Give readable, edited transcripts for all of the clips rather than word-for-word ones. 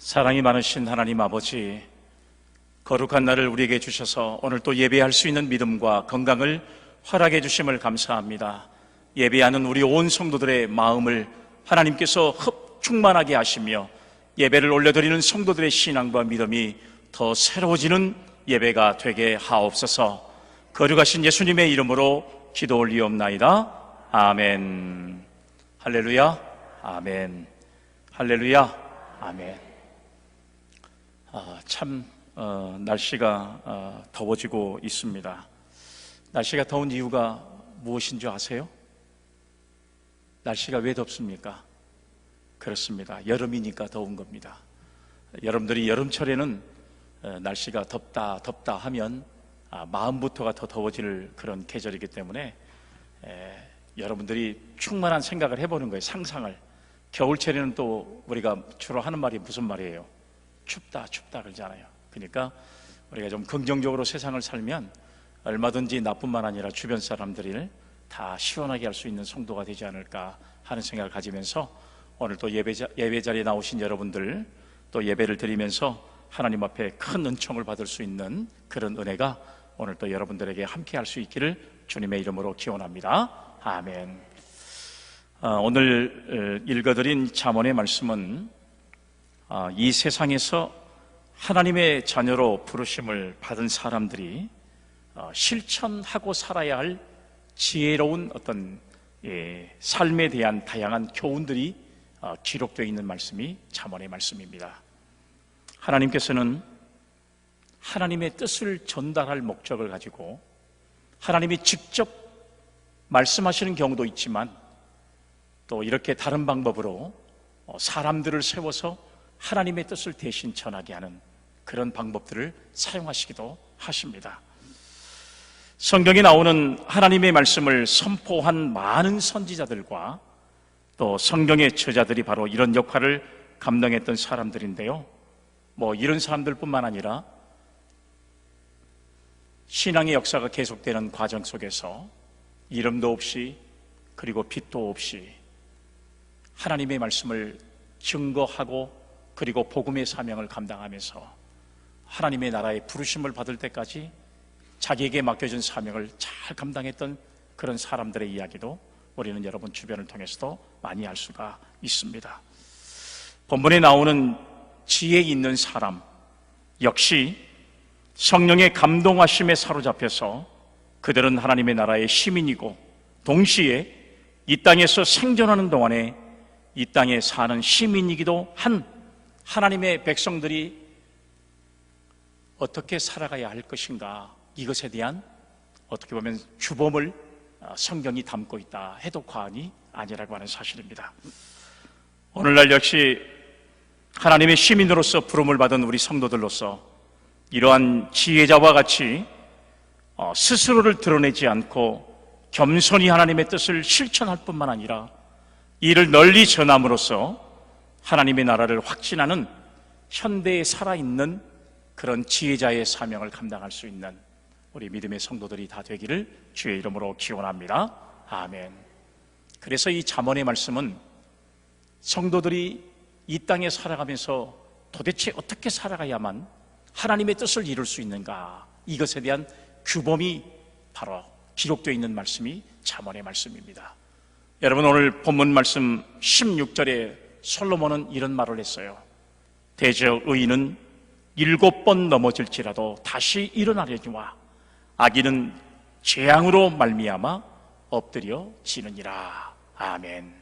사랑이 많으신 하나님 아버지, 거룩한 날을 우리에게 주셔서 오늘 또 예배할 수 있는 믿음과 건강을 허락해 주심을 감사합니다. 예배하는 우리 온 성도들의 마음을 하나님께서 충만하게 하시며 예배를 올려드리는 성도들의 신앙과 믿음이 더 새로워지는 예배가 되게 하옵소서. 거룩하신 예수님의 이름으로 기도 올리옵나이다. 아멘. 할렐루야. 아멘. 할렐루야. 아멘. 날씨가 더워지고 있습니다. 날씨가 더운 이유가 무엇인 줄 아세요? 날씨가 왜 덥습니까? 그렇습니다. 여름이니까 더운 겁니다. 여러분들이 여름철에는 날씨가 덥다 하면 마음부터가 더 더워질 그런 계절이기 때문에 여러분들이 충만한 생각을 해보는 거예요. 상상을. 겨울철에는 또 우리가 주로 하는 말이 무슨 말이에요? 춥다 그러잖아요. 그러니까 우리가 좀 긍정적으로 세상을 살면 얼마든지 나뿐만 아니라 주변 사람들을 다 시원하게 할 수 있는 성도가 되지 않을까 하는 생각을 가지면서 오늘 또 예배 자리에 나오신 여러분들, 또 예배를 드리면서 하나님 앞에 큰 은총을 받을 수 있는 그런 은혜가 오늘 또 여러분들에게 함께 할 수 있기를 주님의 이름으로 기원합니다. 아멘. 오늘 읽어드린 잠언의 말씀은 이 세상에서 하나님의 자녀로 부르심을 받은 사람들이 실천하고 살아야 할 지혜로운 어떤 삶에 대한 다양한 교훈들이 기록되어 있는 말씀이 잠언의 말씀입니다. 하나님께서는 하나님의 뜻을 전달할 목적을 가지고 하나님이 직접 말씀하시는 경우도 있지만 또 이렇게 다른 방법으로 사람들을 세워서 하나님의 뜻을 대신 전하게 하는 그런 방법들을 사용하시기도 하십니다. 성경에 나오는 하나님의 말씀을 선포한 많은 선지자들과 또 성경의 저자들이 바로 이런 역할을 감당했던 사람들인데요. 이런 사람들뿐만 아니라 신앙의 역사가 계속되는 과정 속에서 이름도 없이 그리고 빛도 없이 하나님의 말씀을 증거하고 그리고 복음의 사명을 감당하면서 하나님의 나라의 부르심을 받을 때까지 자기에게 맡겨진 사명을 잘 감당했던 그런 사람들의 이야기도 우리는 여러분 주변을 통해서도 많이 알 수가 있습니다. 본문에 나오는 지혜 있는 사람 역시 성령의 감동하심에 사로잡혀서 그들은 하나님의 나라의 시민이고 동시에 이 땅에서 생존하는 동안에 이 땅에 사는 시민이기도 한 하나님의 백성들이 어떻게 살아가야 할 것인가, 이것에 대한 어떻게 보면 주범을 성경이 담고 있다 해도 과언이 아니라고 하는 사실입니다. 오늘날 역시 하나님의 시민으로서 부름을 받은 우리 성도들로서 이러한 지혜자와 같이 스스로를 드러내지 않고 겸손히 하나님의 뜻을 실천할 뿐만 아니라 이를 널리 전함으로써 하나님의 나라를 확진하는 현대에 살아있는 그런 지혜자의 사명을 감당할 수 있는 우리 믿음의 성도들이 다 되기를 주의 이름으로 기원합니다. 아멘. 그래서 이 잠언의 말씀은 성도들이 이 땅에 살아가면서 도대체 어떻게 살아가야만 하나님의 뜻을 이룰 수 있는가, 이것에 대한 규범이 바로 기록되어 있는 말씀이 잠언의 말씀입니다. 여러분, 오늘 본문 말씀 16절에 솔로몬은 이런 말을 했어요. 대저 의인은 7번 넘어질지라도 다시 일어나려니와 악인은 재앙으로 말미암아 엎드려지느니라. 아멘.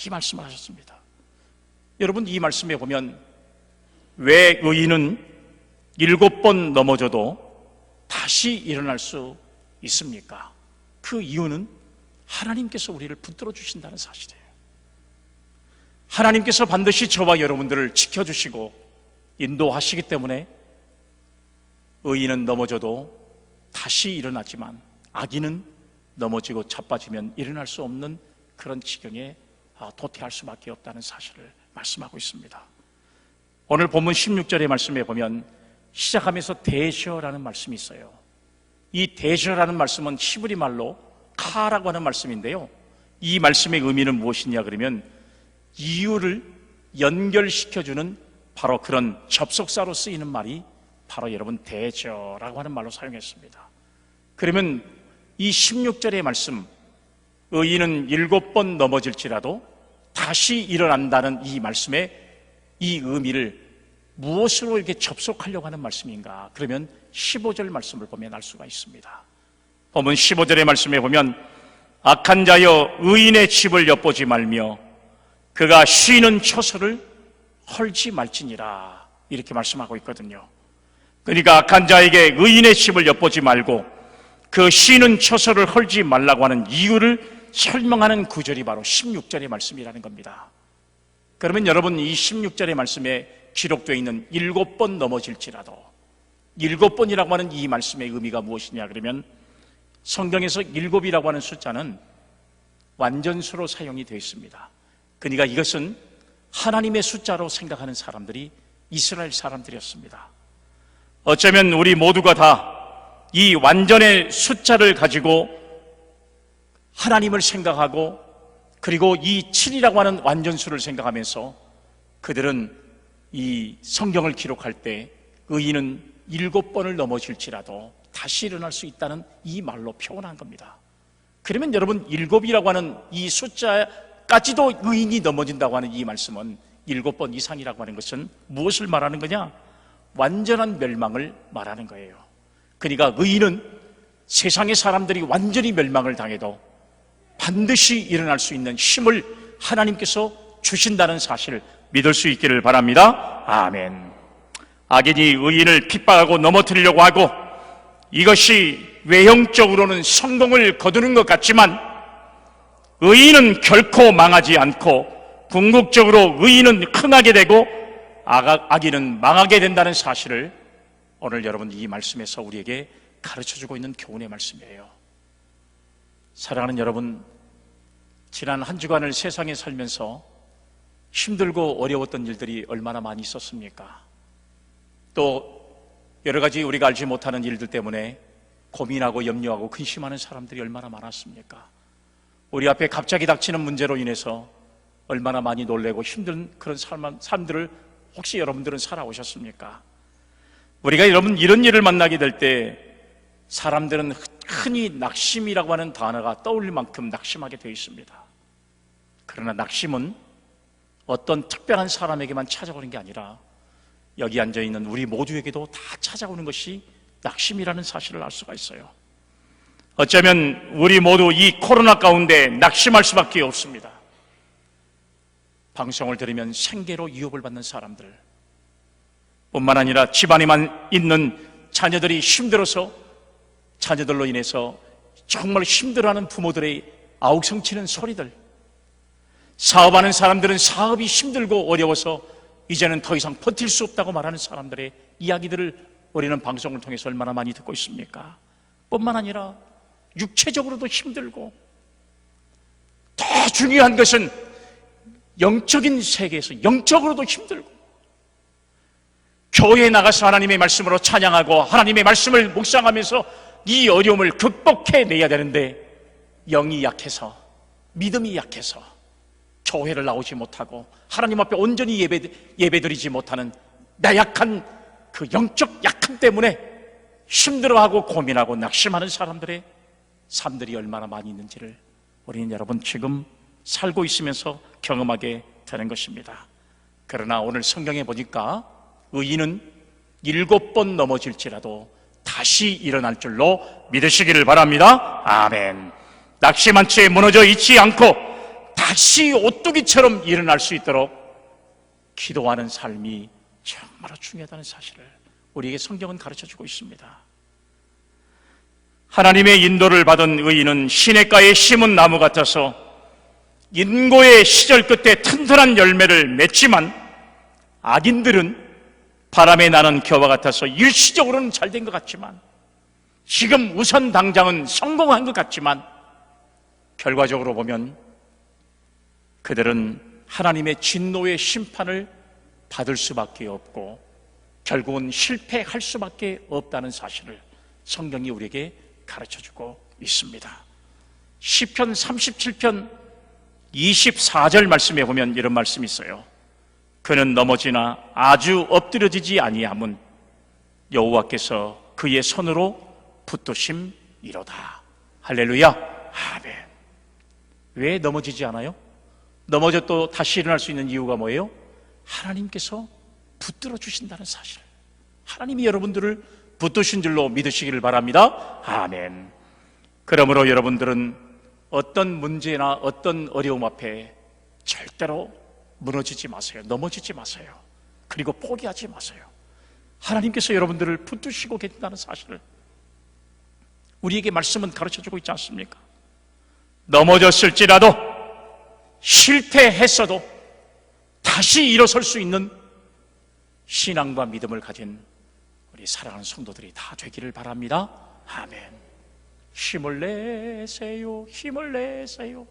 이 말씀을 하셨습니다. 여러분, 이 말씀에 보면 왜 의인은 7번 넘어져도 다시 일어날 수 있습니까? 그 이유는 하나님께서 우리를 붙들어 주신다는 사실이에요. 하나님께서 반드시 저와 여러분들을 지켜주시고 인도하시기 때문에 의인은 넘어져도 다시 일어나지만 악인은 넘어지고 자빠지면 일어날 수 없는 그런 지경에 도태할 수밖에 없다는 사실을 말씀하고 있습니다. 오늘 본문 16절의 말씀에 보면 시작하면서 대셔라는 말씀이 있어요. 이 대셔라는 말씀은 히브리 말로 카라고 하는 말씀인데요, 이 말씀의 의미는 무엇이냐 그러면 이유를 연결시켜주는 바로 그런 접속사로 쓰이는 말이 바로 여러분 대저라고 하는 말로 사용했습니다. 그러면 이 16절의 말씀, 의인은 7번 넘어질지라도 다시 일어난다는 이 말씀의 이 의미를 무엇으로 이렇게 접속하려고 하는 말씀인가? 그러면 15절 말씀을 보면 알 수가 있습니다. 본문 15절의 말씀에 보면 악한 자여 의인의 집을 엿보지 말며 그가 쉬는 처소를 헐지 말지니라, 이렇게 말씀하고 있거든요. 그러니까 악한 자에게 의인의 집을 엿보지 말고 그 쉬는 처소를 헐지 말라고 하는 이유를 설명하는 구절이 바로 16절의 말씀이라는 겁니다. 그러면 여러분, 이 16절의 말씀에 기록되어 있는 7번 넘어질지라도, 7번이라고 하는 이 말씀의 의미가 무엇이냐 그러면 성경에서 7이라고 하는 숫자는 완전수로 사용이 되어 있습니다. 그러니까 이것은 하나님의 숫자로 생각하는 사람들이 이스라엘 사람들이었습니다. 어쩌면 우리 모두가 다 이 완전의 숫자를 가지고 하나님을 생각하고 그리고 이 7이라고 하는 완전수를 생각하면서 그들은 이 성경을 기록할 때 의인은 7번을 넘어질지라도 다시 일어날 수 있다는 이 말로 표현한 겁니다. 그러면 여러분, 7이라고 하는 이 숫자까지도 의인이 넘어진다고 하는 이 말씀은 7번 이상이라고 하는 것은 무엇을 말하는 거냐? 완전한 멸망을 말하는 거예요. 그러니까 의인은 세상의 사람들이 완전히 멸망을 당해도 반드시 일어날 수 있는 힘을 하나님께서 주신다는 사실을 믿을 수 있기를 바랍니다. 아멘. 악인이 의인을 핍박하고 넘어뜨리려고 하고 이것이 외형적으로는 성공을 거두는 것 같지만 의인은 결코 망하지 않고 궁극적으로 의인은 흥하게 되고 악인은 망하게 된다는 사실을 오늘 여러분 이 말씀에서 우리에게 가르쳐주고 있는 교훈의 말씀이에요. 사랑하는 여러분, 지난 한 주간을 세상에 살면서 힘들고 어려웠던 일들이 얼마나 많이 있었습니까? 또 여러 가지 우리가 알지 못하는 일들 때문에 고민하고 염려하고 근심하는 사람들이 얼마나 많았습니까? 우리 앞에 갑자기 닥치는 문제로 인해서 얼마나 많이 놀래고 힘든 그런 삶들을 혹시 여러분들은 살아오셨습니까? 우리가 여러분 이런 일을 만나게 될 때 사람들은 흔히 낙심이라고 하는 단어가 떠올릴 만큼 낙심하게 되어 있습니다. 그러나 낙심은 어떤 특별한 사람에게만 찾아오는 게 아니라 여기 앉아있는 우리 모두에게도 다 찾아오는 것이 낙심이라는 사실을 알 수가 있어요. 어쩌면 우리 모두 이 코로나 가운데 낙심할 수밖에 없습니다. 방송을 들으면 생계로 위협을 받는 사람들, 뿐만 아니라 집안에만 있는 자녀들이 힘들어서 자녀들로 인해서 정말 힘들어하는 부모들의 아우성치는 소리들, 사업하는 사람들은 사업이 힘들고 어려워서 이제는 더 이상 버틸 수 없다고 말하는 사람들의 이야기들을 우리는 방송을 통해서 얼마나 많이 듣고 있습니까? 뿐만 아니라 육체적으로도 힘들고, 더 중요한 것은 영적인 세계에서 영적으로도 힘들고, 교회에 나가서 하나님의 말씀으로 찬양하고 하나님의 말씀을 묵상하면서 이 어려움을 극복해내야 되는데 영이 약해서, 믿음이 약해서 교회를 나오지 못하고 하나님 앞에 온전히 예배드리지 못하는 나약한 그 영적 약함 때문에 힘들어하고 고민하고 낙심하는 사람들의 삶들이 얼마나 많이 있는지를 우리는 여러분 지금 살고 있으면서 경험하게 되는 것입니다. 그러나 오늘 성경에 보니까 의인은 7번 넘어질지라도 다시 일어날 줄로 믿으시기를 바랍니다. 아멘. 낙심한 채 무너져 있지 않고 다시 오뚜기처럼 일어날 수 있도록 기도하는 삶이 정말로 중요하다는 사실을 우리에게 성경은 가르쳐주고 있습니다. 하나님의 인도를 받은 의인은 시냇가에 심은 나무 같아서 인고의 시절 끝에 튼튼한 열매를 맺지만 악인들은 바람에 나는 겨와 같아서 일시적으로는 잘 된 것 같지만, 지금 우선 당장은 성공한 것 같지만 결과적으로 보면 그들은 하나님의 진노의 심판을 받을 수밖에 없고 결국은 실패할 수밖에 없다는 사실을 성경이 우리에게 가르쳐주고 있습니다. 시편 37편 24절 말씀에 보면 이런 말씀이 있어요. 그는 넘어지나 아주 엎드려지지 아니함은 여호와께서 그의 손으로 붙드심이로다. 할렐루야. 아멘. 왜 넘어지지 않아요? 넘어져 또 다시 일어날 수 있는 이유가 뭐예요? 하나님께서 붙들어 주신다는 사실. 하나님이 여러분들을 붙드신 줄로 믿으시기를 바랍니다. 아멘. 그러므로 여러분들은 어떤 문제나 어떤 어려움 앞에 절대로 무너지지 마세요. 넘어지지 마세요. 그리고 포기하지 마세요. 하나님께서 여러분들을 붙드시고 계신다는 사실을 우리에게 말씀은 가르쳐주고 있지 않습니까? 넘어졌을지라도 실패했어도 다시 일어설 수 있는 신앙과 믿음을 가진 우리 사랑하는 성도들이 다 되기를 바랍니다. 아멘. 힘을 내세요. 힘을 내세요.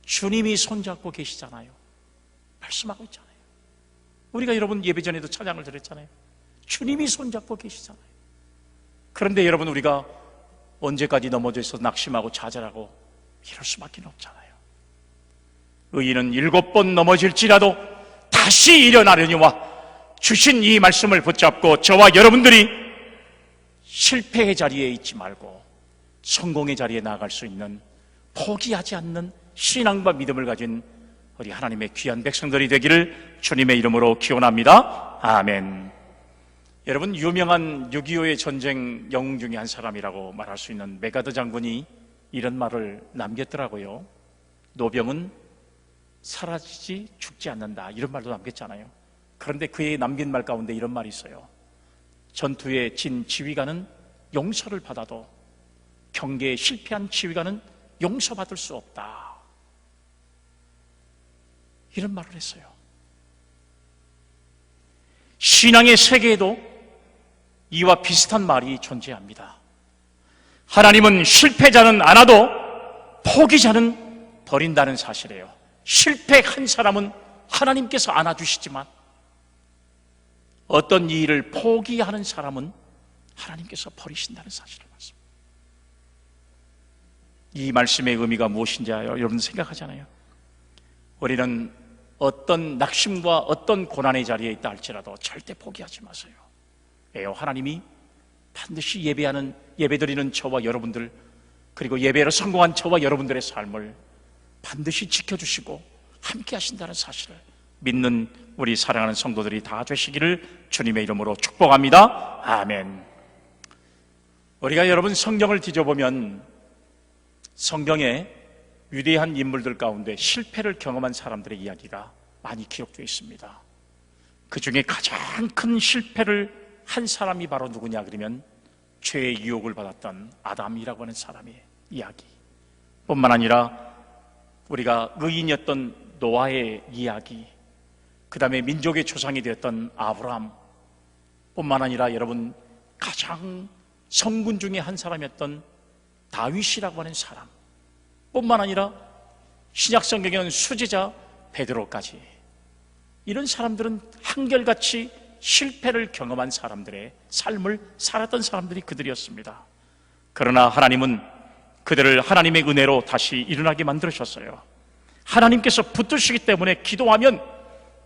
주님이 손잡고 계시잖아요. 말씀하고 있잖아요. 우리가 여러분 예배 전에도 찬양을 드렸잖아요. 주님이 손잡고 계시잖아요. 그런데 여러분 우리가 언제까지 넘어져 있어서 낙심하고 좌절하고 이럴 수밖에 없잖아요. 의인은 7번 넘어질지라도 다시 일어나려니와 주신 이 말씀을 붙잡고 저와 여러분들이 실패의 자리에 있지 말고 성공의 자리에 나아갈 수 있는 포기하지 않는 신앙과 믿음을 가진 우리 하나님의 귀한 백성들이 되기를 주님의 이름으로 기원합니다. 아멘. 여러분, 유명한 6.25의 전쟁 영웅 중에 한 사람이라고 말할 수 있는 메가더 장군이 이런 말을 남겼더라고요. 노병은 사라지지 죽지 않는다, 이런 말도 남겼잖아요. 그런데 그의 남긴 말 가운데 이런 말이 있어요. 전투에 진 지휘관은 용서를 받아도 경계에 실패한 지휘관은 용서받을 수 없다, 이런 말을 했어요. 신앙의 세계에도 이와 비슷한 말이 존재합니다. 하나님은 실패자는 안아도 포기자는 버린다는 사실이에요. 실패한 사람은 하나님께서 안아주시지만 어떤 일을 포기하는 사람은 하나님께서 버리신다는 사실을 말씀합니다. 이 말씀의 의미가 무엇인지 여러분 생각하잖아요. 우리는 어떤 낙심과 어떤 고난의 자리에 있다 할지라도 절대 포기하지 마세요. 왜요? 하나님이 반드시 예배드리는 저와 여러분들, 그리고 예배로 성공한 저와 여러분들의 삶을 반드시 지켜주시고 함께 하신다는 사실을 믿는 우리 사랑하는 성도들이 다 되시기를 주님의 이름으로 축복합니다. 아멘. 우리가 여러분 성경을 뒤져보면 성경에 위대한 인물들 가운데 실패를 경험한 사람들의 이야기가 많이 기록되어 있습니다. 그 중에 가장 큰 실패를 한 사람이 바로 누구냐 그러면 죄의 유혹을 받았던 아담이라고 하는 사람의 이야기 뿐만 아니라 우리가 의인이었던 노아의 이야기, 그 다음에 민족의 조상이 되었던 아브라함 뿐만 아니라 여러분 가장 성군 중에 한 사람이었던 다윗이라고 하는 사람 뿐만 아니라 신약성경에는 수제자 베드로까지, 이런 사람들은 한결같이 실패를 경험한 사람들의 삶을 살았던 사람들이 그들이었습니다. 그러나 하나님은 그들을 하나님의 은혜로 다시 일어나게 만들으셨어요. 하나님께서 붙드시기 때문에 기도하면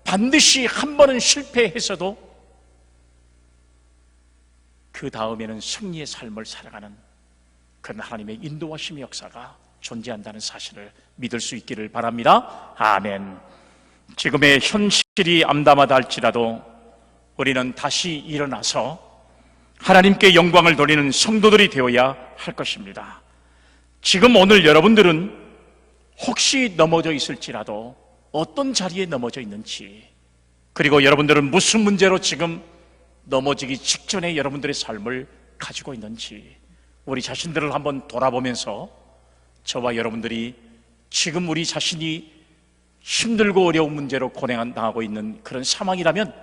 반드시 한 번은 실패했어도 그 다음에는 승리의 삶을 살아가는 그런 하나님의 인도하심의 역사가 존재한다는 사실을 믿을 수 있기를 바랍니다. 아멘. 지금의 현실이 암담하다 할지라도 우리는 다시 일어나서 하나님께 영광을 돌리는 성도들이 되어야 할 것입니다. 지금 오늘 여러분들은 혹시 넘어져 있을지라도 어떤 자리에 넘어져 있는지, 그리고 여러분들은 무슨 문제로 지금 넘어지기 직전에 여러분들의 삶을 가지고 있는지 우리 자신들을 한번 돌아보면서 저와 여러분들이 지금 우리 자신이 힘들고 어려운 문제로 고난당하고 있는 그런 상황이라면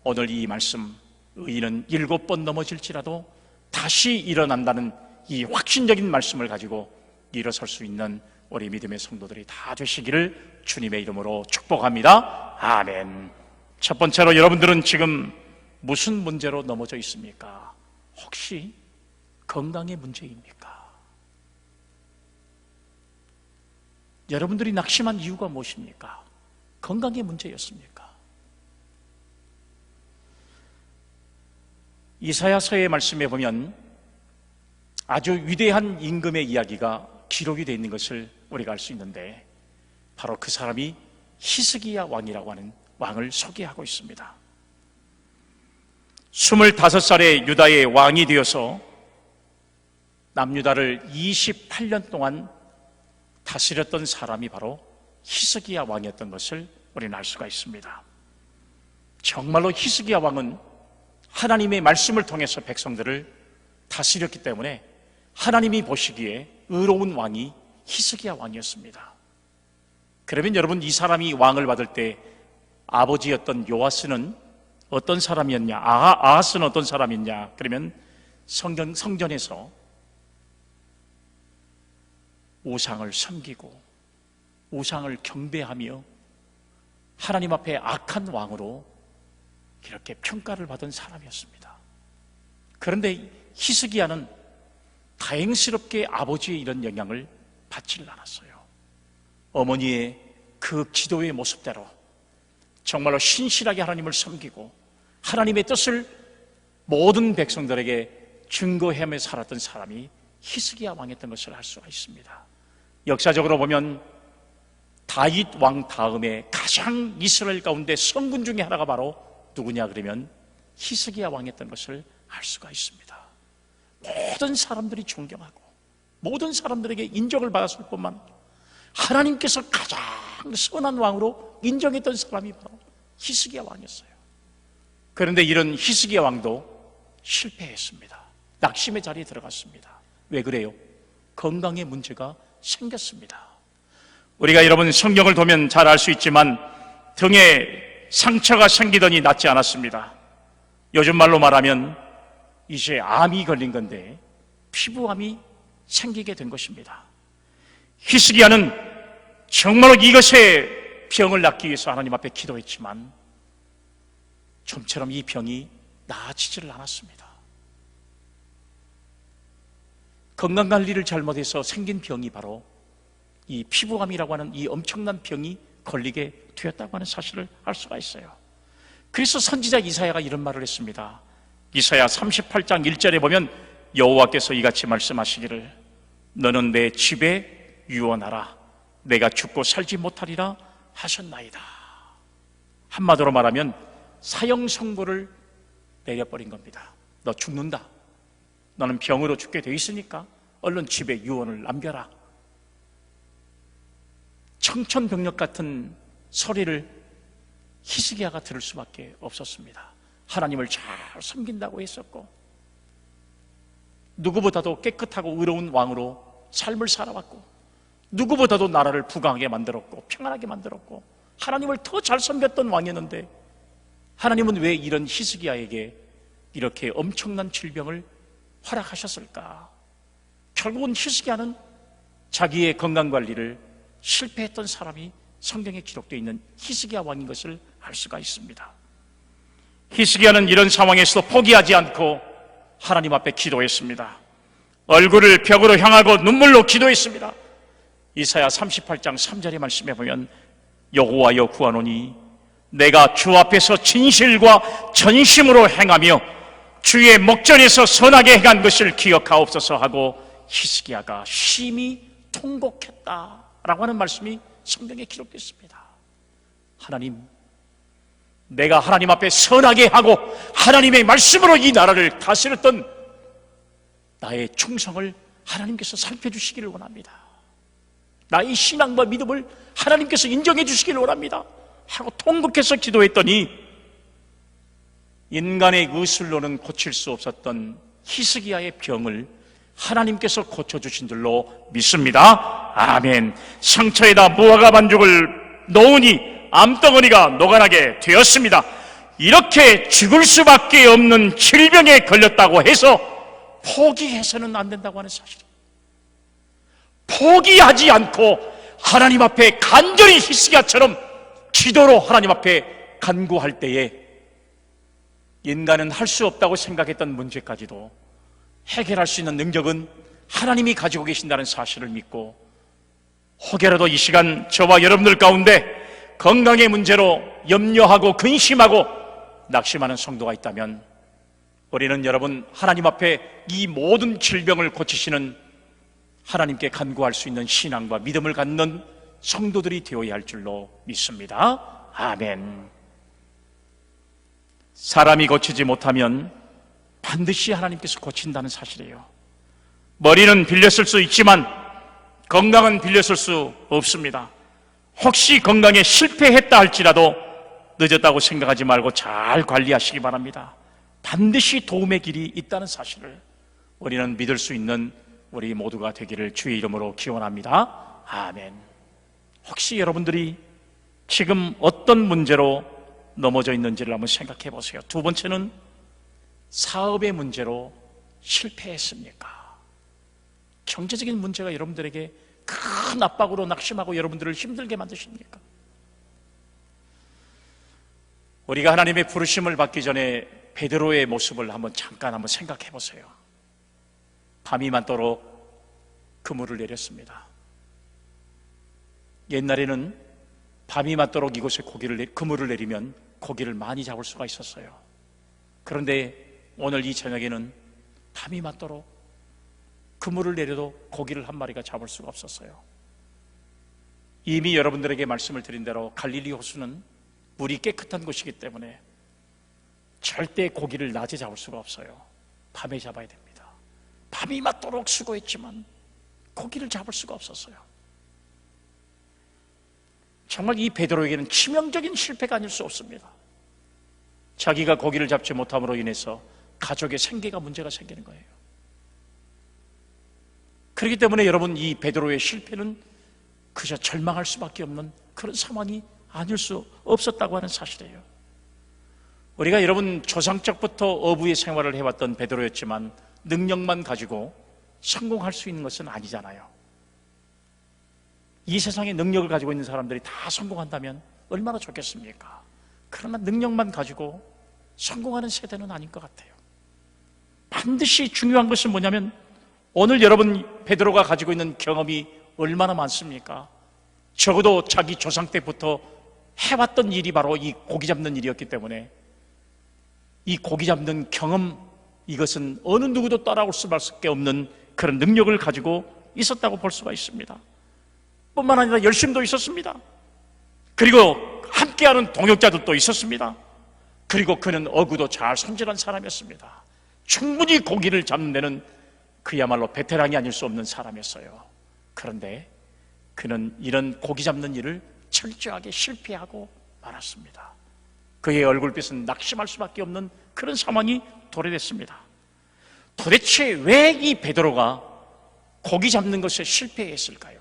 오늘 이 말씀, 의인은 7번 넘어질지라도 다시 일어난다는 이 확신적인 말씀을 가지고 일어설 수 있는 우리 믿음의 성도들이 다 되시기를 주님의 이름으로 축복합니다. 아멘. 첫 번째로 여러분들은 지금 무슨 문제로 넘어져 있습니까? 혹시 건강의 문제입니까? 여러분들이 낙심한 이유가 무엇입니까? 건강의 문제였습니까? 이사야서의 말씀에 보면 아주 위대한 임금의 이야기가 기록이 되어 있는 것을 우리가 알 수 있는데, 바로 그 사람이 히스기야 왕이라고 하는 왕을 소개하고 있습니다. 25살의 유다의 왕이 되어서 남유다를 28년 동안 다스렸던 사람이 바로 히스기야 왕이었던 것을 우리는 알 수가 있습니다. 정말로 히스기야 왕은 하나님의 말씀을 통해서 백성들을 다스렸기 때문에 하나님이 보시기에 의로운 왕이 히스기야 왕이었습니다. 그러면 여러분, 이 사람이 왕을 받을 때 아버지였던 요아스는 어떤 사람이었냐? 아하스는 어떤 사람이었냐? 그러면 성전에서 우상을 섬기고 우상을 경배하며 하나님 앞에 악한 왕으로 이렇게 평가를 받은 사람이었습니다. 그런데 히스기야는 다행스럽게 아버지의 이런 영향을 받지 않았어요. 어머니의 그 기도의 모습대로 정말로 신실하게 하나님을 섬기고 하나님의 뜻을 모든 백성들에게 증거하며 살았던 사람이 히스기야 왕이었던 것을 알 수가 있습니다. 역사적으로 보면 다윗 왕 다음에 가장 이스라엘 가운데 성군 중에 하나가 바로 누구냐 그러면 히스기야 왕이었던 것을 알 수가 있습니다. 모든 사람들이 존경하고 모든 사람들에게 인정을 받았을 뿐만 아니라 하나님께서 가장 선한 왕으로 인정했던 사람이 바로 히스기야 왕이었어요. 그런데 이런 히스기야 왕도 실패했습니다. 낙심의 자리에 들어갔습니다. 왜 그래요? 건강에 문제가 생겼습니다. 우리가 여러분 성경을 보면 잘 알 수 있지만 등에 상처가 생기더니 낫지 않았습니다. 요즘 말로 말하면 이제 암이 걸린 건데 피부암이 생기게 된 것입니다. 히스기야는 정말로 이것의 병을 낫기 위해서 하나님 앞에 기도했지만 좀처럼 이 병이 나아지지를 않았습니다. 건강관리를 잘못해서 생긴 병이 바로 이 피부암이라고 하는 이 엄청난 병이 걸리게 되었다고 하는 사실을 알 수가 있어요. 그래서 선지자 이사야가 이런 말을 했습니다. 이사야 38장 1절에 보면 여호와께서 이같이 말씀하시기를 너는 내 집에 유언하라 내가 죽고 살지 못하리라 하셨나이다. 한마디로 말하면 사형 선고를 내려버린 겁니다. 너 죽는다. 너는 병으로 죽게 돼 있으니까 얼른 집에 유언을 남겨라. 청천벽력 같은 소리를 히스기야가 들을 수밖에 없었습니다. 하나님을 잘 섬긴다고 했었고 누구보다도 깨끗하고 의로운 왕으로 삶을 살아왔고 누구보다도 나라를 부강하게 만들었고 평안하게 만들었고 하나님을 더 잘 섬겼던 왕이었는데 하나님은 왜 이런 히스기야에게 이렇게 엄청난 질병을 허락하셨을까? 결국은 히스기야는 자기의 건강관리를 실패했던 사람이 성경에 기록되어 있는 히스기야 왕인 것을 알 수가 있습니다. 히스기야는 이런 상황에서 포기하지 않고 하나님 앞에 기도했습니다. 얼굴을 벽으로 향하고 눈물로 기도했습니다. 이사야 38장 3절의 말씀에 보면 여호와여 구하노니 내가 주 앞에서 진실과 전심으로 행하며 주의 목전에서 선하게 행한 것을 기억하옵소서 하고 히스기야가 심히 통곡했다라고 하는 말씀이 성경에 기록됐습니다. 하나님, 내가 하나님 앞에 선하게 하고 하나님의 말씀으로 이 나라를 다스렸던 나의 충성을 하나님께서 살펴주시기를 원합니다. 나의 신앙과 믿음을 하나님께서 인정해 주시기를 원합니다 하고 통곡해서 기도했더니 인간의 의술로는 고칠 수 없었던 히스기야의 병을 하나님께서 고쳐주신 줄로 믿습니다. 아멘. 상처에다 무화과 반죽을 넣으니 암덩어리가 녹아나게 되었습니다. 이렇게 죽을 수밖에 없는 질병에 걸렸다고 해서 포기해서는 안 된다고 하는 사실입니다. 포기하지 않고 하나님 앞에 간절히 히스기야처럼 기도로 하나님 앞에 간구할 때에 인간은 할 수 없다고 생각했던 문제까지도 해결할 수 있는 능력은 하나님이 가지고 계신다는 사실을 믿고 혹여라도 이 시간 저와 여러분들 가운데 건강의 문제로 염려하고 근심하고 낙심하는 성도가 있다면 우리는 여러분 하나님 앞에 이 모든 질병을 고치시는 하나님께 간구할 수 있는 신앙과 믿음을 갖는 성도들이 되어야 할 줄로 믿습니다. 아멘. 사람이 고치지 못하면 반드시 하나님께서 고친다는 사실이에요. 머리는 빌렸을 수 있지만 건강은 빌렸을 수 없습니다. 혹시 건강에 실패했다 할지라도 늦었다고 생각하지 말고 잘 관리하시기 바랍니다. 반드시 도움의 길이 있다는 사실을 우리는 믿을 수 있는 우리 모두가 되기를 주의 이름으로 기원합니다. 아멘. 혹시 여러분들이 지금 어떤 문제로 넘어져 있는지를 한번 생각해 보세요. 두 번째는 사업의 문제로 실패했습니까? 경제적인 문제가 여러분들에게 큰 압박으로 낙심하고 여러분들을 힘들게 만드십니까? 우리가 하나님의 부르심을 받기 전에 베드로의 모습을 잠깐 생각해 보세요. 밤이 맞도록 그물을 내렸습니다. 옛날에는 밤이 맞도록 이곳에 그물을 내리면 고기를 많이 잡을 수가 있었어요. 그런데 오늘 이 저녁에는 밤이 맞도록 그물을 내려도 고기를 한 마리가 잡을 수가 없었어요. 이미 여러분들에게 말씀을 드린 대로 갈릴리 호수는 물이 깨끗한 곳이기 때문에 절대 고기를 낮에 잡을 수가 없어요. 밤에 잡아야 됩니다. 밤이 맞도록 수고했지만 고기를 잡을 수가 없었어요. 정말 이 베드로에게는 치명적인 실패가 아닐 수 없습니다. 자기가 고기를 잡지 못함으로 인해서 가족의 생계가 문제가 생기는 거예요. 그렇기 때문에 여러분, 이 베드로의 실패는 그저 절망할 수밖에 없는 그런 상황이 아닐 수 없었다고 하는 사실이에요. 우리가 여러분 조상적부터 어부의 생활을 해왔던 베드로였지만 능력만 가지고 성공할 수 있는 것은 아니잖아요. 이 세상에 능력을 가지고 있는 사람들이 다 성공한다면 얼마나 좋겠습니까? 그러나 능력만 가지고 성공하는 세대는 아닌 것 같아요. 반드시 중요한 것은 뭐냐면 오늘 여러분 베드로가 가지고 있는 경험이 얼마나 많습니까? 적어도 자기 조상 때부터 해왔던 일이 바로 이 고기 잡는 일이었기 때문에 이 고기 잡는 경험, 이것은 어느 누구도 따라올 수밖에 없는 그런 능력을 가지고 있었다고 볼 수가 있습니다. 뿐만 아니라 열심도 있었습니다. 그리고 함께하는 동역자들도 있었습니다. 그리고 그는 어구도 잘 손질한 사람이었습니다. 충분히 고기를 잡는 데는 그야말로 베테랑이 아닐 수 없는 사람이었어요. 그런데 그는 이런 고기 잡는 일을 철저하게 실패하고 말았습니다. 그의 얼굴빛은 낙심할 수밖에 없는 그런 상황이 도래됐습니다. 도대체 왜 이 베드로가 고기 잡는 것에 실패했을까요?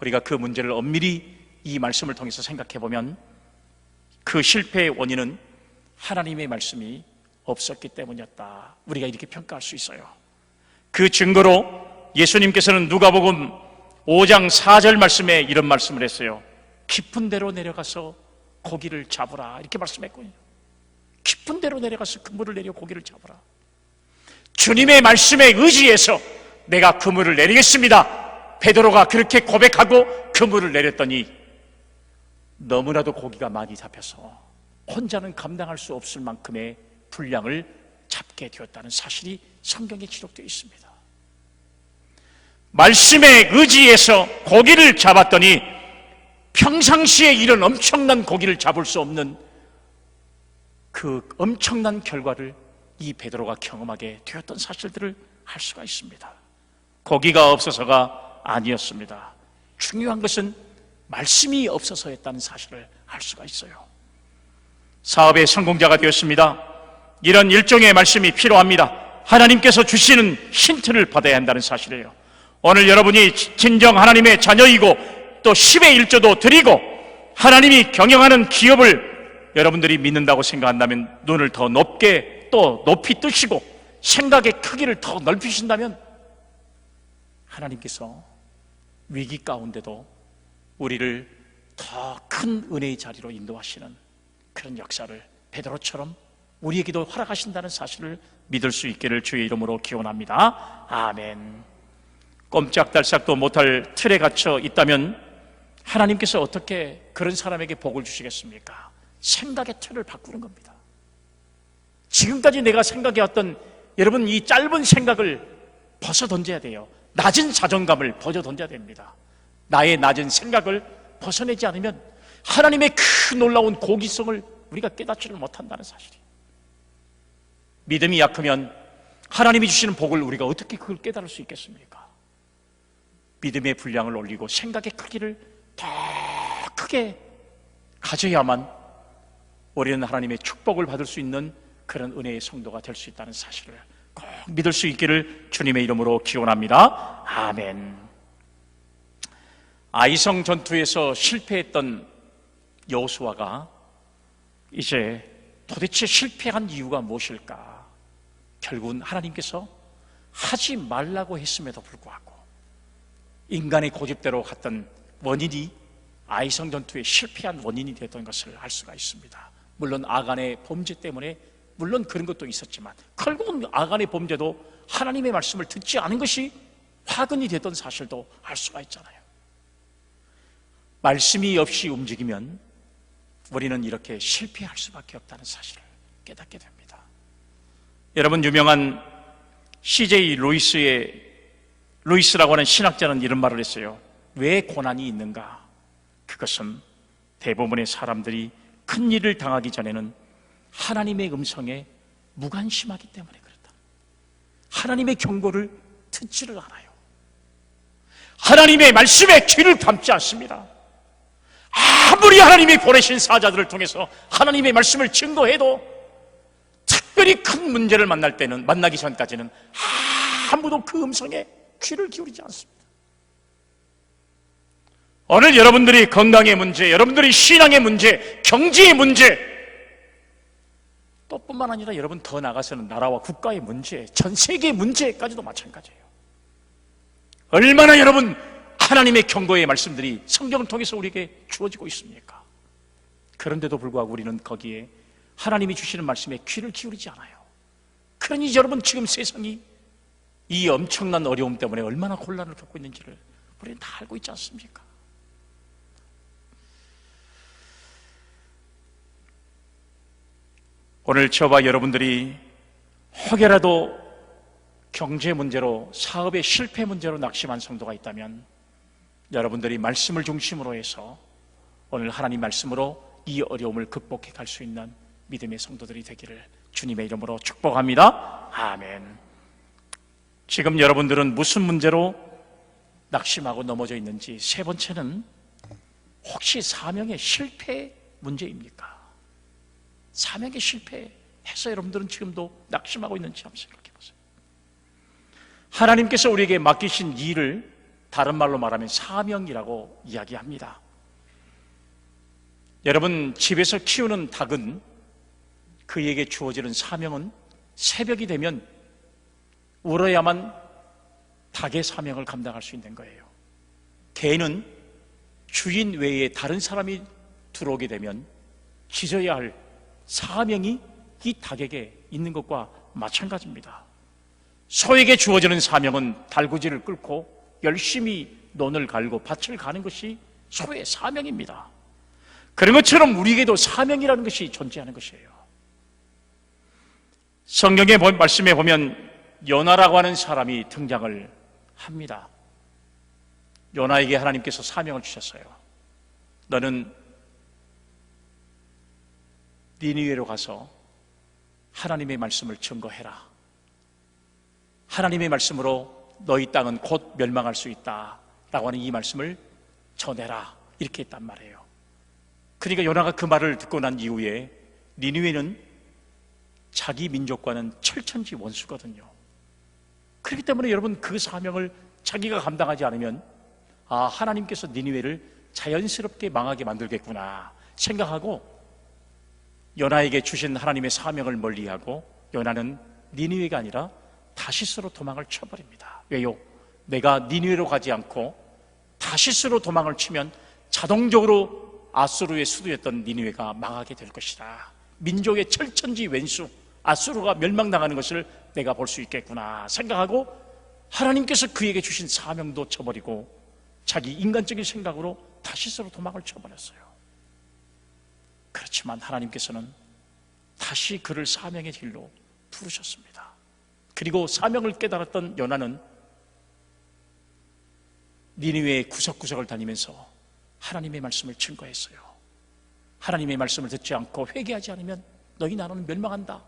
우리가 그 문제를 엄밀히 이 말씀을 통해서 생각해 보면 그 실패의 원인은 하나님의 말씀이 없었기 때문이었다. 우리가 이렇게 평가할 수 있어요. 그 증거로 예수님께서는 누가복음 5장 4절 말씀에 이런 말씀을 했어요. 깊은 데로 내려가서 고기를 잡으라, 이렇게 말씀했거든요. 깊은 데로 내려가서 그물을 내려 고기를 잡으라. 주님의 말씀에 의지해서 내가 그물을 내리겠습니다. 베드로가 그렇게 고백하고 그물을 내렸더니 너무나도 고기가 많이 잡혀서 혼자는 감당할 수 없을 만큼의 분량을 잡게 되었다는 사실이 성경에 기록되어 있습니다. 말씀에 의지해서 고기를 잡았더니 평상시에 이런 엄청난 고기를 잡을 수 없는 그 엄청난 결과를 이 베드로가 경험하게 되었던 사실들을 알 수가 있습니다. 고기가 없어서가 아니었습니다. 중요한 것은 말씀이 없어서였다는 사실을 알 수가 있어요. 사업의 성공자가 되었습니다. 이런 일종의 말씀이 필요합니다. 하나님께서 주시는 힌트를 받아야 한다는 사실이에요. 오늘 여러분이 진정 하나님의 자녀이고 또 10의 1조도 드리고 하나님이 경영하는 기업을 여러분들이 믿는다고 생각한다면 눈을 더 높게 또 높이 뜨시고 생각의 크기를 더 넓히신다면 하나님께서 위기 가운데도 우리를 더 큰 은혜의 자리로 인도하시는 그런 역사를 베드로처럼 우리에게도 허락하신다는 사실을 믿을 수 있기를 주의 이름으로 기원합니다. 아멘. 꼼짝달싹도 못할 틀에 갇혀 있다면 하나님께서 어떻게 그런 사람에게 복을 주시겠습니까? 생각의 틀을 바꾸는 겁니다. 지금까지 내가 생각해왔던 여러분 이 짧은 생각을 벗어 던져야 돼요. 낮은 자존감을 벗어 던져야 됩니다. 나의 낮은 생각을 벗어내지 않으면 하나님의 큰 놀라운 고기성을 우리가 깨닫지를 못한다는 사실이. 믿음이 약하면 하나님이 주시는 복을 우리가 어떻게 그걸 깨달을 수 있겠습니까? 믿음의 분량을 올리고 생각의 크기를 더 크게 가져야만 우리는 하나님의 축복을 받을 수 있는 그런 은혜의 성도가 될 수 있다는 사실을 꼭 믿을 수 있기를 주님의 이름으로 기원합니다. 아멘. 아이성 전투에서 실패했던 여호수아가 이제 도대체 실패한 이유가 무엇일까? 결국은 하나님께서 하지 말라고 했음에도 불구하고 인간의 고집대로 갔던 원인이 아이성 전투에 실패한 원인이 됐던 것을 알 수가 있습니다. 물론 아간의 범죄 때문에 물론 그런 것도 있었지만 결국은 아간의 범죄도 하나님의 말씀을 듣지 않은 것이 화근이 됐던 사실도 알 수가 있잖아요. 말씀이 없이 움직이면 우리는 이렇게 실패할 수밖에 없다는 사실을 깨닫게 됩니다. 여러분, 유명한 CJ 루이스라고 하는 신학자는 이런 말을 했어요. 왜 고난이 있는가? 그것은 대부분의 사람들이 큰 일을 당하기 전에는 하나님의 음성에 무관심하기 때문에 그렇다. 하나님의 경고를 듣지를 않아요. 하나님의 말씀에 귀를 감지 않습니다. 아무리 하나님이 보내신 사자들을 통해서 하나님의 말씀을 증거해도 특별히 큰 문제를 만나기 전까지는 아무도 그 음성에 귀를 기울이지 않습니다. 오늘 여러분들이 건강의 문제, 여러분들이 신앙의 문제, 경제의 문제, 또 뿐만 아니라 여러분 더 나아가서는 나라와 국가의 문제, 전 세계의 문제까지도 마찬가지예요. 얼마나 여러분 하나님의 경고의 말씀들이 성경을 통해서 우리에게 주어지고 있습니까? 그런데도 불구하고 우리는 거기에 하나님이 주시는 말씀에 귀를 기울이지 않아요. 그러니 여러분 지금 세상이 이 엄청난 어려움 때문에 얼마나 곤란을 겪고 있는지를 우리는 다 알고 있지 않습니까? 오늘 저와 여러분들이 혹여라도 경제 문제로, 사업의 실패 문제로 낙심한 성도가 있다면 여러분들이 말씀을 중심으로 해서 오늘 하나님 말씀으로 이 어려움을 극복해 갈 수 있는 믿음의 성도들이 되기를 주님의 이름으로 축복합니다. 아멘. 지금 여러분들은 무슨 문제로 낙심하고 넘어져 있는지, 세 번째는 혹시 사명의 실패 문제입니까? 사명의 실패해서 여러분들은 지금도 낙심하고 있는지 한번 생각해 보세요. 하나님께서 우리에게 맡기신 일을 다른 말로 말하면 사명이라고 이야기합니다. 여러분, 집에서 키우는 닭은 그에게 주어지는 사명은 새벽이 되면 울어야만 닭의 사명을 감당할 수 있는 거예요. 개는 주인 외에 다른 사람이 들어오게 되면 짖어야 할 사명이 이 닭에게 있는 것과 마찬가지입니다. 소에게 주어지는 사명은 달구지를 끌고 열심히 논을 갈고 밭을 가는 것이 소의 사명입니다. 그런 것처럼 우리에게도 사명이라는 것이 존재하는 것이에요. 성경의 말씀에 보면 요나라고 하는 사람이 등장을 합니다. 요나에게 하나님께서 사명을 주셨어요. 너는 니느웨로 가서 하나님의 말씀을 증거해라. 하나님의 말씀으로 너희 땅은 곧 멸망할 수 있다 라고 하는 이 말씀을 전해라, 이렇게 했단 말이에요. 그러니까 요나가 그 말을 듣고 난 이후에 니느웨는 자기 민족과는 철천지 원수거든요. 그렇기 때문에 여러분 그 사명을 자기가 감당하지 않으면 하나님께서 니느웨를 자연스럽게 망하게 만들겠구나 생각하고 요나에게 주신 하나님의 사명을 멀리하고 요나는 니느웨가 아니라 다시스로 도망을 쳐버립니다. 왜요? 내가 니느웨로 가지 않고 다시스로 도망을 치면 자동적으로 아수르의 수도였던 니느웨가 망하게 될 것이다. 민족의 철천지 왼수 아수르가 멸망당하는 것을 내가 볼 수 있겠구나 생각하고 하나님께서 그에게 주신 사명도 쳐버리고 자기 인간적인 생각으로 다시스로 도망을 쳐버렸어요. 그렇지만 하나님께서는 다시 그를 사명의 길로 부르셨습니다. 그리고 사명을 깨달았던 요나는 니느웨의 구석구석을 다니면서 하나님의 말씀을 증거했어요. 하나님의 말씀을 듣지 않고 회개하지 않으면 너희 나라는 멸망한다.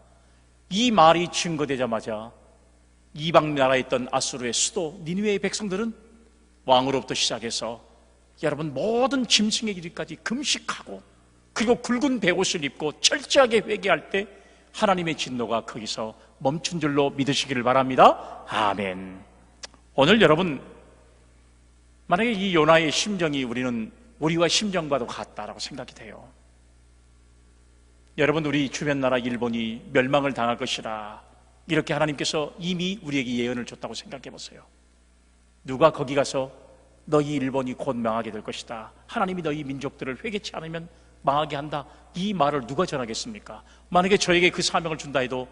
이 말이 증거되자마자 이방 나라에 있던 아수르의 수도 니느웨의 백성들은 왕으로부터 시작해서 여러분 모든 짐승의 길까지 금식하고 그리고 굵은 베옷을 입고 철저하게 회개할 때 하나님의 진노가 거기서 멈춘 줄로 믿으시기를 바랍니다. 아멘. 오늘 여러분, 만약에 이 요나의 심정이 우리와 심정과도 같다라고 생각이 돼요. 여러분, 우리 주변 나라 일본이 멸망을 당할 것이라 이렇게 하나님께서 이미 우리에게 예언을 줬다고 생각해 보세요. 누가 거기 가서 너희 일본이 곧 망하게 될 것이다, 하나님이 너희 민족들을 회개치 않으면 망하게 한다, 이 말을 누가 전하겠습니까? 만약에 저에게 그 사명을 준다 해도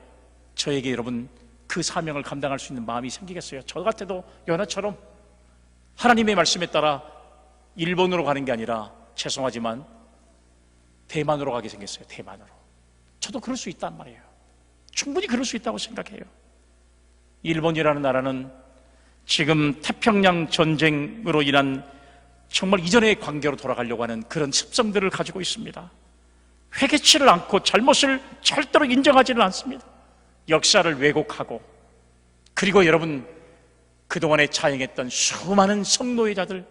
저에게 여러분 그 사명을 감당할 수 있는 마음이 생기겠어요? 저 같아도 요나처럼 하나님의 말씀에 따라 일본으로 가는 게 아니라 죄송하지만 대만으로 가게 생겼어요. 대만으로. 저도 그럴 수 있단 말이에요. 충분히 그럴 수 있다고 생각해요. 일본이라는 나라는 지금 태평양 전쟁으로 인한 정말 이전의 관계로 돌아가려고 하는 그런 습성들을 가지고 있습니다. 회개치를 않고 잘못을 절대로 인정하지는 않습니다. 역사를 왜곡하고, 그리고 여러분 그동안에 자행했던 수많은 성노예자들,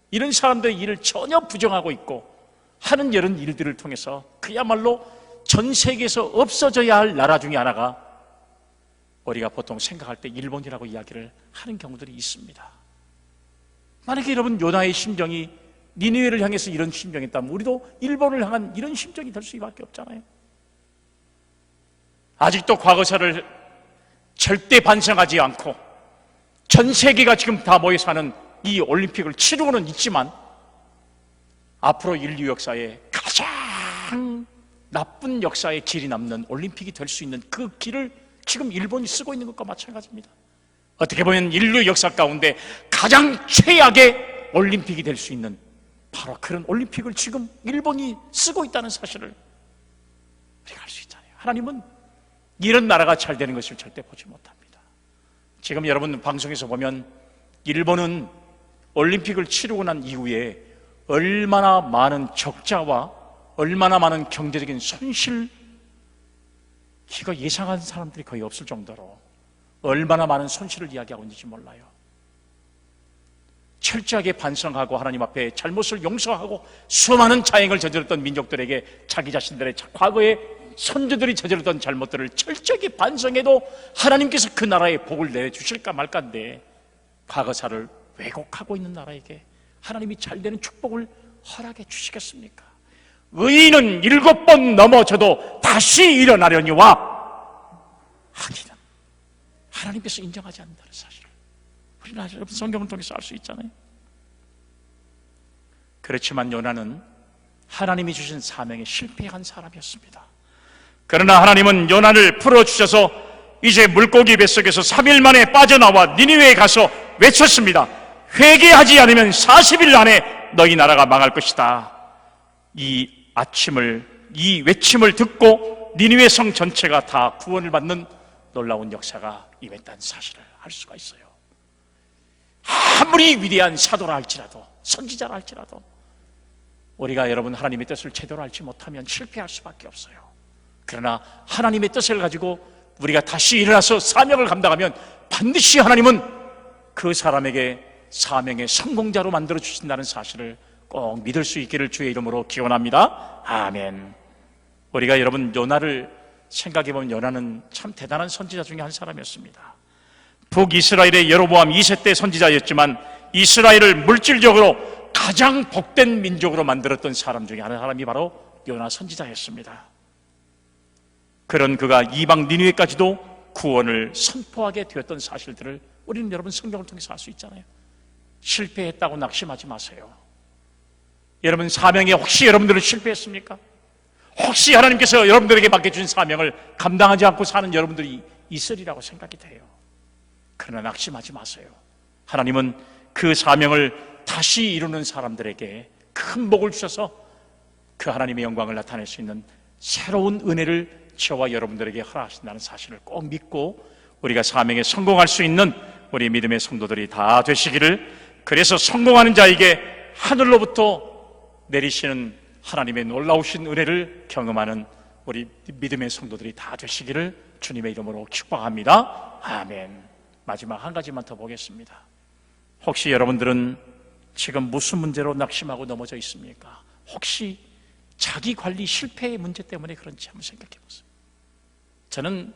이런 사람들의 일을 전혀 부정하고 있고 하는 이런 일들을 통해서 그야말로 전 세계에서 없어져야 할 나라 중에 하나가 우리가 보통 생각할 때 일본이라고 이야기를 하는 경우들이 있습니다. 만약에 여러분 요나의 심정이 니느웨를 향해서 이런 심정이었다면 우리도 일본을 향한 이런 심정이 될 수밖에 없잖아요. 아직도 과거사를 절대 반성하지 않고 전 세계가 지금 다 모여서 하는 이 올림픽을 치르고는 있지만 앞으로 인류 역사에 가장 나쁜 역사의 길이 남는 올림픽이 될 수 있는 그 길을 지금 일본이 쓰고 있는 것과 마찬가지입니다. 어떻게 보면 인류 역사 가운데 가장 최악의 올림픽이 될 수 있는 바로 그런 올림픽을 지금 일본이 쓰고 있다는 사실을 우리가 알 수 있잖아요. 하나님은 이런 나라가 잘 되는 것을 절대 보지 못합니다. 지금 여러분 방송에서 보면 일본은 올림픽을 치르고 난 이후에 얼마나 많은 적자와 얼마나 많은 경제적인 손실, 이거 예상한 사람들이 거의 없을 정도로 얼마나 많은 손실을 이야기하고 있는지 몰라요. 철저하게 반성하고 하나님 앞에 잘못을 용서하고 수많은 자행을 저질렀던 민족들에게 자기 자신들의 과거의 선조들이 저질렀던 잘못들을 철저하게 반성해도 하나님께서 그 나라에 복을 내주실까 말까인데 과거사를 왜곡하고 있는 나라에게 하나님이 잘 되는 축복을 허락해 주시겠습니까? 의인은 7번 넘어져도 다시 일어나려니와 하기는 하나님께서 인정하지 않는다는 사실을 우리는 여러분 성경을 통해서 알 수 있잖아요. 그렇지만 요나는 하나님이 주신 사명에 실패한 사람이었습니다. 그러나 하나님은 요나를 풀어주셔서 이제 물고기 뱃속에서 3일 만에 빠져나와 니느웨에 가서 외쳤습니다. 회개하지 않으면 40일 안에 너희 나라가 망할 것이다. 이 외침을 듣고 니느웨 성 전체가 다 구원을 받는 놀라운 역사가 임했다는 사실을 알 수가 있어요. 아무리 위대한 사도라 할지라도, 선지자라 할지라도 우리가 여러분 하나님의 뜻을 제대로 알지 못하면 실패할 수밖에 없어요. 그러나 하나님의 뜻을 가지고 우리가 다시 일어나서 사명을 감당하면 반드시 하나님은 그 사람에게 사명의 성공자로 만들어 주신다는 사실을 꼭 믿을 수 있기를 주의 이름으로 기원합니다. 아멘. 우리가 여러분 요나를 생각해보면 요나는 참 대단한 선지자 중에 한 사람이었습니다. 북이스라엘의 여로보암 2세 때 선지자였지만 이스라엘을 물질적으로 가장 복된 민족으로 만들었던 사람 중에 한 사람이 바로 요나 선지자였습니다. 그런 그가 이방 니느웨까지도 구원을 선포하게 되었던 사실들을 우리는 여러분 성경을 통해서 알 수 있잖아요. 실패했다고 낙심하지 마세요. 여러분 사명에 혹시 여러분들은 실패했습니까? 혹시 하나님께서 여러분들에게 맡겨주신 사명을 감당하지 않고 사는 여러분들이 있으리라고 생각이 돼요. 그러나 낙심하지 마세요. 하나님은 그 사명을 다시 이루는 사람들에게 큰 복을 주셔서 그 하나님의 영광을 나타낼 수 있는 새로운 은혜를 저와 여러분들에게 허락하신다는 사실을 꼭 믿고 우리가 사명에 성공할 수 있는 우리 믿음의 성도들이 다 되시기를, 그래서 성공하는 자에게 하늘로부터 내리시는 하나님의 놀라우신 은혜를 경험하는 우리 믿음의 성도들이 다 되시기를 주님의 이름으로 축복합니다. 아멘. 마지막 한 가지만 더 보겠습니다. 혹시 여러분들은 지금 무슨 문제로 낙심하고 넘어져 있습니까? 혹시 자기 관리 실패의 문제 때문에 그런지 한번 생각해 보세요. 저는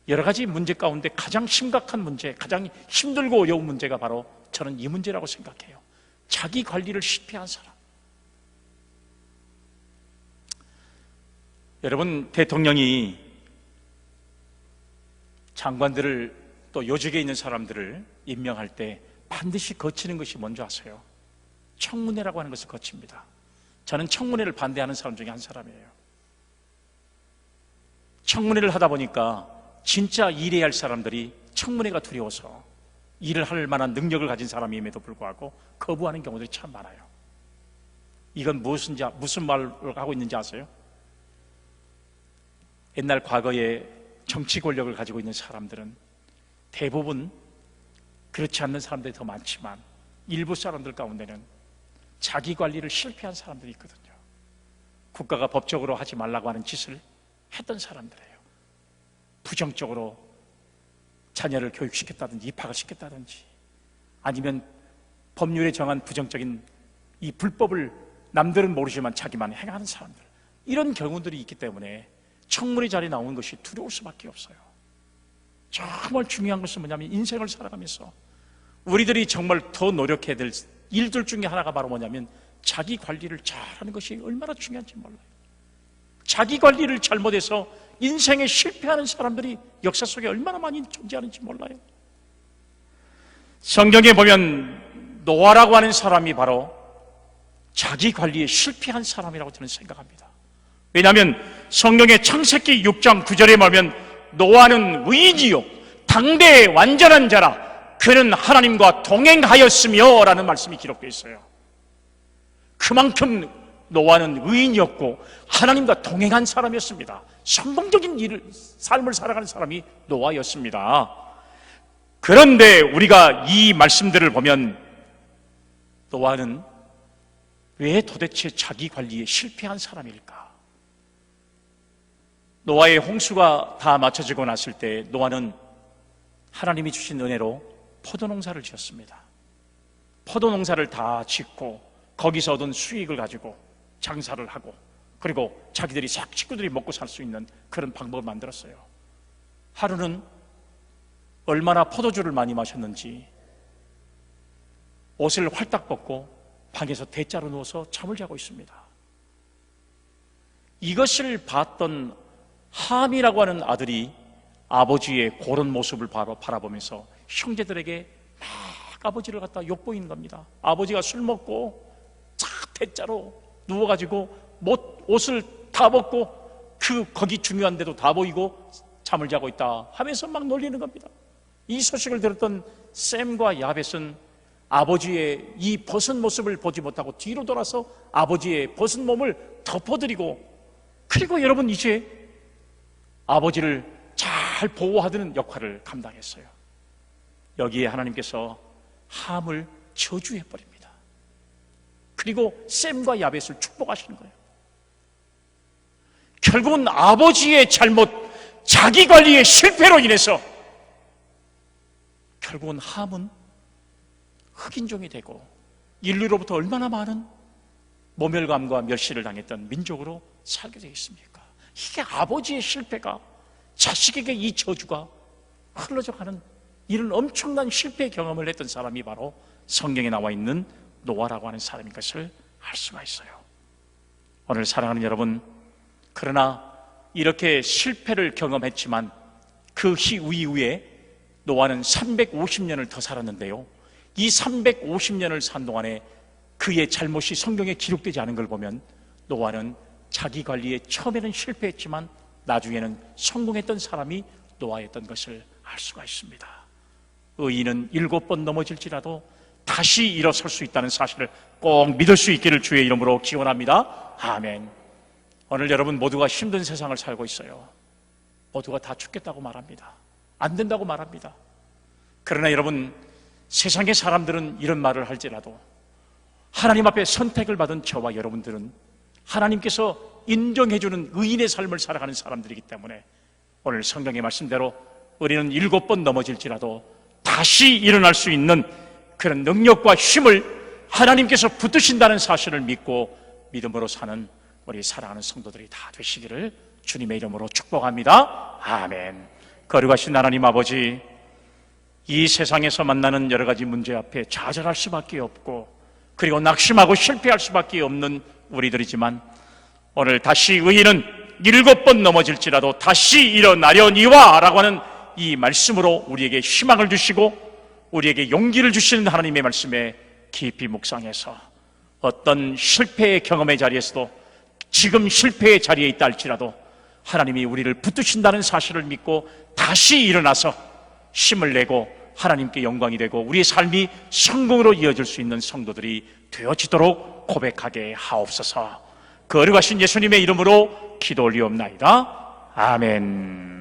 여러 가지 문제 가운데 가장 심각한 문제, 가장 힘들고 어려운 문제가 바로 저는 이 문제라고 생각해요. 자기 관리를 실패한 사람. 여러분, 대통령이 장관들을 또 요직에 있는 사람들을 임명할 때 반드시 거치는 것이 뭔지 아세요? 청문회라고 하는 것을 거칩니다. 저는 청문회를 반대하는 사람 중에 한 사람이에요. 청문회를 하다 보니까 진짜 일해야 할 사람들이 청문회가 두려워서 일을 할 만한 능력을 가진 사람임에도 불구하고 거부하는 경우들이 참 많아요. 이건 무슨 말을 하고 있는지 아세요? 옛날 과거에 정치 권력을 가지고 있는 사람들은 대부분 그렇지 않는 사람들이 더 많지만 일부 사람들 가운데는 자기 관리를 실패한 사람들이 있거든요. 국가가 법적으로 하지 말라고 하는 짓을 했던 사람들이에요. 부정적으로 자녀를 교육시켰다든지 입학을 시켰다든지 아니면 법률에 정한 부정적인 이 불법을 남들은 모르지만 자기만 행하는 사람들, 이런 경우들이 있기 때문에 청문회 자리에 나오는 것이 두려울 수밖에 없어요. 정말 중요한 것은 뭐냐면 인생을 살아가면서 우리들이 정말 더 노력해야 될 일들 중에 하나가 바로 뭐냐면 자기 관리를 잘하는 것이 얼마나 중요한지 몰라요. 자기 관리를 잘못해서 인생에 실패하는 사람들이 역사 속에 얼마나 많이 존재하는지 몰라요. 성경에 보면 노아라고 하는 사람이 바로 자기 관리에 실패한 사람이라고 저는 생각합니다. 왜냐하면 성경의 창세기 6장 9절에 보면 노아는 의인이요 당대의 완전한 자라 그는 하나님과 동행하였으며 라는 말씀이 기록되어 있어요. 그만큼 노아는 의인이었고 하나님과 동행한 사람이었습니다. 성공적인 삶을 살아가는 사람이 노아였습니다. 그런데 우리가 이 말씀들을 보면 노아는 왜 도대체 자기 관리에 실패한 사람일까? 노아의 홍수가 다 마쳐지고 났을 때 노아는 하나님이 주신 은혜로 포도농사를 지었습니다. 포도농사를 다 짓고 거기서 얻은 수익을 가지고 장사를 하고 그리고 자기들이 식구들이 먹고 살 수 있는 그런 방법을 만들었어요. 하루는 얼마나 포도주를 많이 마셨는지 옷을 활딱 벗고 방에서 대자로 누워서 잠을 자고 있습니다. 이것을 봤던 함이라고 하는 아들이 아버지의 그런 모습을 바라보면서 형제들에게 막 아버지를 갖다 욕보이는 겁니다. 아버지가 술 먹고 대자로 누워가지고 옷을 다 벗고 거기 중요한 데도 다 보이고 잠을 자고 있다 하면서 막 놀리는 겁니다. 이 소식을 들었던 샘과 야벳은 아버지의 이 벗은 모습을 보지 못하고 뒤로 돌아서 아버지의 벗은 몸을 덮어드리고, 그리고 여러분 이제 아버지를 잘 보호하는 역할을 감당했어요. 여기에 하나님께서 함을 저주해버립니다. 그리고 샘과 야벳을 축복하시는 거예요. 결국은 아버지의 잘못, 자기 관리의 실패로 인해서 결국은 함은 흑인종이 되고 인류로부터 얼마나 많은 모멸감과 멸시를 당했던 민족으로 살게 되어 있습니까? 이게 아버지의 실패가 자식에게 이 저주가 흘러져 가는 이런 엄청난 실패 경험을 했던 사람이 바로 성경에 나와 있는 노아라고 하는 사람인 것을 알 수가 있어요. 오늘 사랑하는 여러분, 그러나 이렇게 실패를 경험했지만 그 이후에 노아는 350년을 더 살았는데요, 이 350년을 산 동안에 그의 잘못이 성경에 기록되지 않은 걸 보면 노아는 자기 관리에 처음에는 실패했지만 나중에는 성공했던 사람이 노아였던 것을 알 수가 있습니다. 의인은 7번 넘어질지라도 다시 일어설 수 있다는 사실을 꼭 믿을 수 있기를 주의 이름으로 기원합니다. 아멘. 오늘 여러분 모두가 힘든 세상을 살고 있어요. 모두가 다 죽겠다고 말합니다. 안 된다고 말합니다. 그러나 여러분, 세상의 사람들은 이런 말을 할지라도 하나님 앞에 선택을 받은 저와 여러분들은 하나님께서 인정해주는 의인의 삶을 살아가는 사람들이기 때문에 오늘 성경의 말씀대로 우리는 7번 넘어질지라도 다시 일어날 수 있는 그런 능력과 힘을 하나님께서 붙드신다는 사실을 믿고 믿음으로 사는 우리 사랑하는 성도들이 다 되시기를 주님의 이름으로 축복합니다. 아멘. 거룩하신 하나님 아버지, 이 세상에서 만나는 여러 가지 문제 앞에 좌절할 수밖에 없고 그리고 낙심하고 실패할 수밖에 없는 우리들이지만 오늘 다시 의인은 7번 넘어질지라도 다시 일어나려니와 라고 하는 이 말씀으로 우리에게 희망을 주시고 우리에게 용기를 주시는 하나님의 말씀에 깊이 묵상해서 어떤 실패의 경험의 자리에서도 지금 실패의 자리에 있다 할지라도 하나님이 우리를 붙드신다는 사실을 믿고 다시 일어나서 힘을 내고 하나님께 영광이 되고 우리의 삶이 성공으로 이어질 수 있는 성도들이 되어지도록 고백하게 하옵소서. 거룩하신 예수님의 이름으로 기도 올리옵나이다. 아멘.